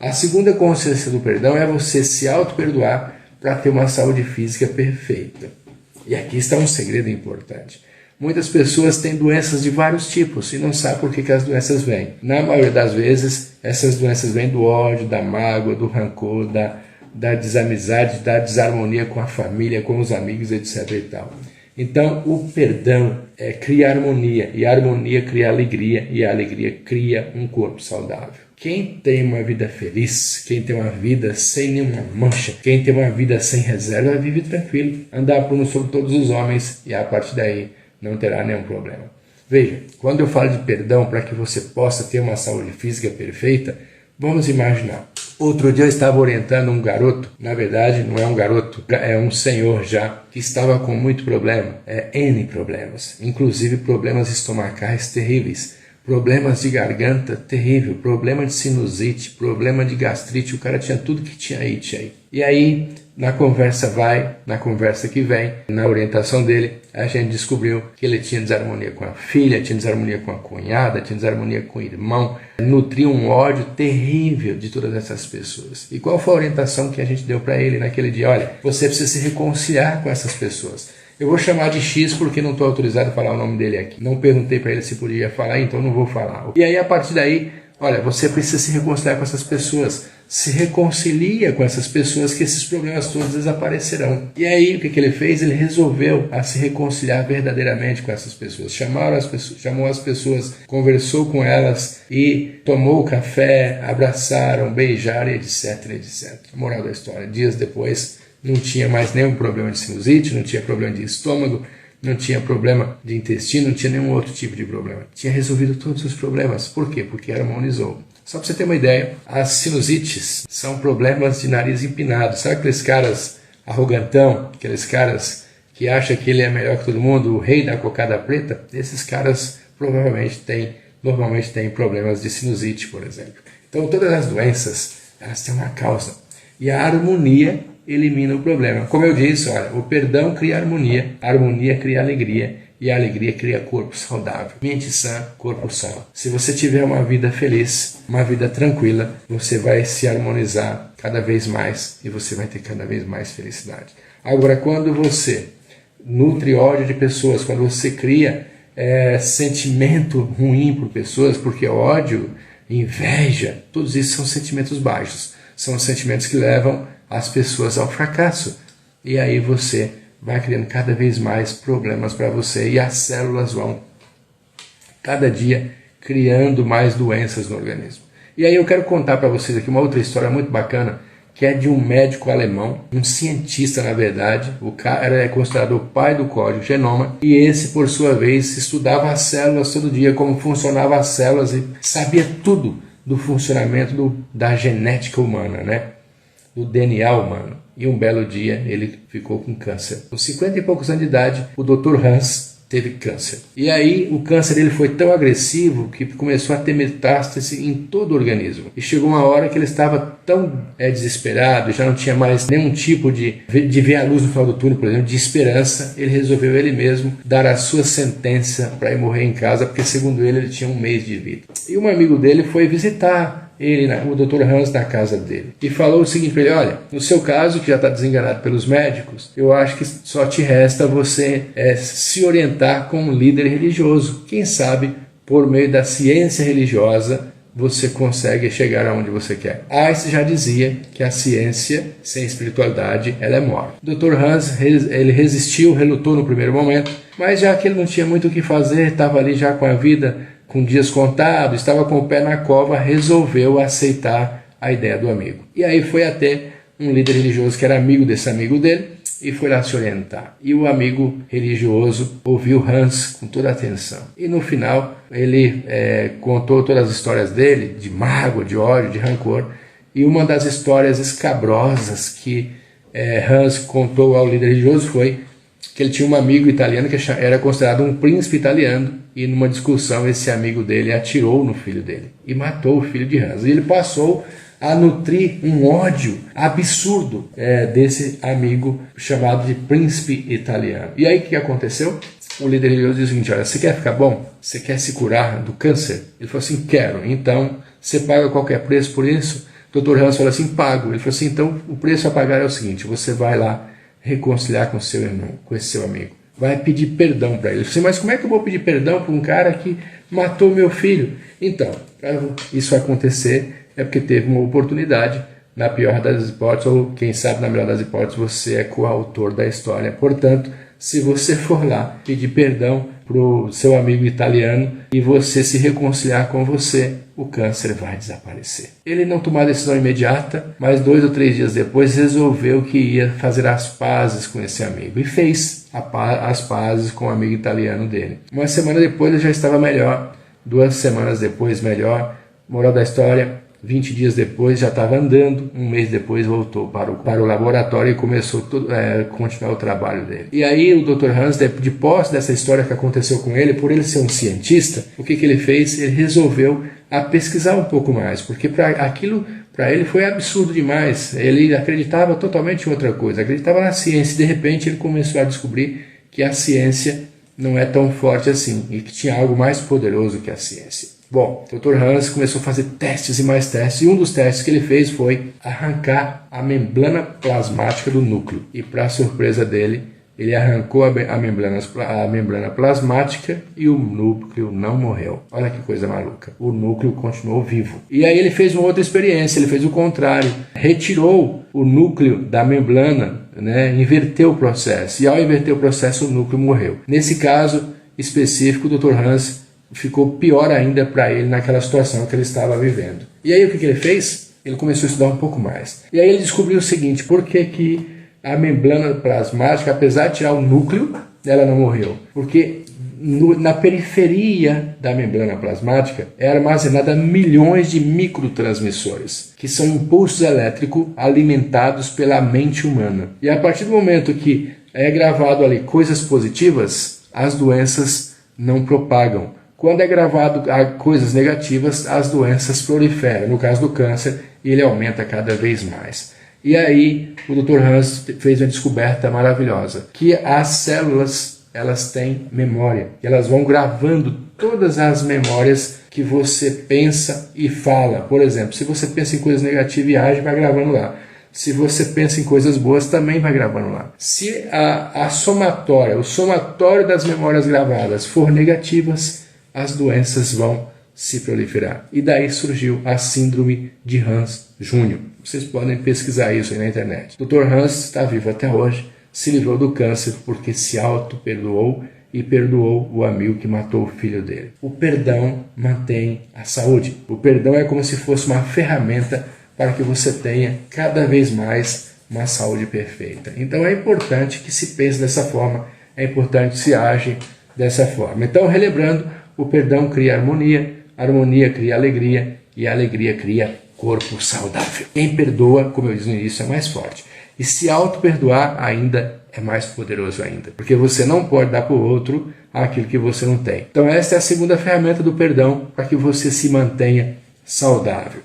A segunda consciência do perdão é você se auto-perdoar para ter uma saúde física perfeita. E aqui está um segredo importante. Muitas pessoas têm doenças de vários tipos e não sabem por que as doenças vêm. Na maioria das vezes, essas doenças vêm do ódio, da mágoa, do rancor, da desamizade, da desarmonia com a família, com os amigos, etc. e tal. Então, o perdão cria harmonia, e a harmonia cria alegria, e a alegria cria um corpo saudável. Quem tem uma vida feliz, quem tem uma vida sem nenhuma mancha, quem tem uma vida sem reserva, vive tranquilo, andar por um sobre todos os homens, e a partir daí não terá nenhum problema. Veja, quando eu falo de perdão para que você possa ter uma saúde física perfeita, vamos imaginar. Outro dia eu estava orientando um garoto, na verdade não é um garoto, é um senhor já, que estava com muito problema, N problemas, inclusive problemas estomacais terríveis, problemas de garganta terrível, problema de sinusite, problema de gastrite, o cara tinha tudo que tinha aí. E aí, na conversa vai, na conversa que vem, na orientação dele, a gente descobriu que ele tinha desarmonia com a filha, tinha desarmonia com a cunhada, tinha desarmonia com o irmão, nutria um ódio terrível de todas essas pessoas. E qual foi a orientação que a gente deu para ele naquele dia? Olha, você precisa se reconciliar com essas pessoas. Eu vou chamar de X porque não estou autorizado a falar o nome dele aqui. Não perguntei para ele se podia falar, então não vou falar. E aí, a partir daí, olha, você precisa se reconciliar com essas pessoas. Se reconcilia com essas pessoas que esses problemas todos desaparecerão. E aí, o que ele fez? Ele resolveu se reconciliar verdadeiramente com essas pessoas. Chamou as pessoas, conversou com elas e tomou o café, abraçaram, beijaram, etc, etc. Moral da história, dias depois, não tinha mais nenhum problema de sinusite, não tinha problema de estômago, não tinha problema de intestino, não tinha nenhum outro tipo de problema. Tinha resolvido todos os problemas. Por quê? Porque harmonizou. Só para você ter uma ideia, as sinusites são problemas de nariz empinado. Sabe aqueles caras arrogantão, aqueles caras que acham que ele é melhor que todo mundo, o rei da cocada preta? Esses caras normalmente têm problemas de sinusite, por exemplo. Então todas as doenças, elas têm uma causa. E a harmonia elimina o problema. Como eu disse, olha, o perdão cria harmonia, a harmonia cria alegria, e a alegria cria corpo saudável. Mente sã, corpo são. Se você tiver uma vida feliz, uma vida tranquila, você vai se harmonizar cada vez mais e você vai ter cada vez mais felicidade. Agora, quando você nutre ódio de pessoas, quando você cria sentimento ruim por pessoas, porque ódio, inveja, todos isso são sentimentos baixos. São sentimentos que levam as pessoas ao fracasso. E aí você vai criando cada vez mais problemas para você e as células vão, cada dia, criando mais doenças no organismo. E aí eu quero contar para vocês aqui uma outra história muito bacana, que é de um médico alemão, um cientista na verdade, o cara é considerado o pai do código genoma, e esse por sua vez estudava as células todo dia, como funcionavam as células e sabia tudo do funcionamento da genética humana, né? Do DNA humano. E um belo dia ele ficou com câncer. Com 50 e poucos anos de idade, o Dr. Hans teve câncer. E aí o câncer dele foi tão agressivo que começou a ter metástase em todo o organismo. E chegou uma hora que ele estava tão desesperado, já não tinha mais nenhum tipo de ver a luz no final do túnel, por exemplo, de esperança. Ele resolveu ele mesmo dar a sua sentença para ir morrer em casa, porque segundo ele tinha 1 mês de vida. E um amigo dele foi visitar o Dr. Hans na casa dele e falou o seguinte para ele: olha, no seu caso, que já está desenganado pelos médicos, eu acho que só te resta você se orientar com um líder religioso. Quem sabe, por meio da ciência religiosa, você consegue chegar aonde você quer. Einstein já dizia que a ciência sem espiritualidade, ela é morta. O Dr. Hans, ele resistiu, relutou no primeiro momento, mas já que ele não tinha muito o que fazer, estava ali já com a vida com dias contados, estava com o pé na cova, resolveu aceitar a ideia do amigo. E aí foi até um líder religioso que era amigo desse amigo dele e foi lá se orientar. E o amigo religioso ouviu Hans com toda a atenção. E no final ele contou todas as histórias dele, de mágoa, de ódio, de rancor. E uma das histórias escabrosas que Hans contou ao líder religioso foi que ele tinha um amigo italiano que era considerado um príncipe italiano, e numa discussão esse amigo dele atirou no filho dele e matou o filho de Hans. E ele passou a nutrir um ódio absurdo desse amigo chamado de príncipe italiano. E aí o que aconteceu? O líder religioso disse o seguinte: olha, você quer ficar bom? Você quer se curar do câncer? Ele falou assim: quero. Então você paga qualquer preço por isso? O Dr. Hans falou assim, pago. Ele falou assim, então o preço a pagar é o seguinte, você vai lá reconciliar com seu irmão, com esse seu amigo. Vai pedir perdão para ele. Eu falei assim, mas como é que eu vou pedir perdão para um cara que matou meu filho? Então, para isso acontecer, é porque teve uma oportunidade, na pior das hipóteses, ou quem sabe na melhor das hipóteses, você é coautor da história. Portanto, se você for lá pedir perdão para o seu amigo italiano e você se reconciliar com você, o câncer vai desaparecer. Ele não tomou a decisão imediata, mas 2 ou 3 dias depois resolveu que ia fazer as pazes com esse amigo e fez as pazes com o amigo italiano dele. Uma semana depois ele já estava melhor, 2 semanas depois melhor. Moral da história, 20 dias depois já estava andando, 1 mês depois voltou para o laboratório e começou a continuar o trabalho dele. E aí o Dr. Hans, de posse dessa história que aconteceu com ele, por ele ser um cientista, o que ele fez? Ele resolveu pesquisar um pouco mais, porque aquilo para ele foi absurdo demais. Ele acreditava totalmente em outra coisa, acreditava na ciência, e de repente ele começou a descobrir que a ciência não é tão forte assim, e que tinha algo mais poderoso que a ciência. Bom, o Dr. Hans começou a fazer testes e mais testes, e um dos testes que ele fez foi arrancar a membrana plasmática do núcleo. E para surpresa dele, ele arrancou a membrana plasmática e o núcleo não morreu. Olha que coisa maluca. O núcleo continuou vivo. E aí ele fez uma outra experiência, ele fez o contrário. Retirou o núcleo da membrana, inverteu o processo. E ao inverter o processo, o núcleo morreu. Nesse caso específico, o Dr. Hans ficou pior ainda para ele naquela situação que ele estava vivendo. E aí o que ele fez? Ele começou a estudar um pouco mais. E aí ele descobriu o seguinte, por que a membrana plasmática, apesar de tirar o núcleo, ela não morreu? Porque na periferia da membrana plasmática é armazenada milhões de microtransmissores, que são impulsos elétricos alimentados pela mente humana. E a partir do momento que é gravado ali coisas positivas, as doenças não propagam. Quando é gravado coisas negativas, as doenças proliferam. No caso do câncer, ele aumenta cada vez mais. E aí, o Dr. Hans fez uma descoberta maravilhosa, que as células, elas têm memória. Elas vão gravando todas as memórias que você pensa e fala. Por exemplo, se você pensa em coisas negativas e age, vai gravando lá. Se você pensa em coisas boas, também vai gravando lá. Se o somatório das memórias gravadas for negativas, as doenças vão se proliferar. E daí surgiu a síndrome de Hans Jr. Vocês podem pesquisar isso aí na internet. O Dr. Hans está vivo até hoje, se livrou do câncer porque se auto-perdoou e perdoou o amigo que matou o filho dele. O perdão mantém a saúde. O perdão é como se fosse uma ferramenta para que você tenha cada vez mais uma saúde perfeita. Então é importante que se pense dessa forma, é importante que se age dessa forma. Então, relembrando, o perdão cria harmonia, a harmonia cria alegria e a alegria cria corpo saudável. Quem perdoa, como eu disse no início, é mais forte. E se auto-perdoar ainda é mais poderoso ainda, porque você não pode dar para o outro aquilo que você não tem. Então essa é a segunda ferramenta do perdão para que você se mantenha saudável.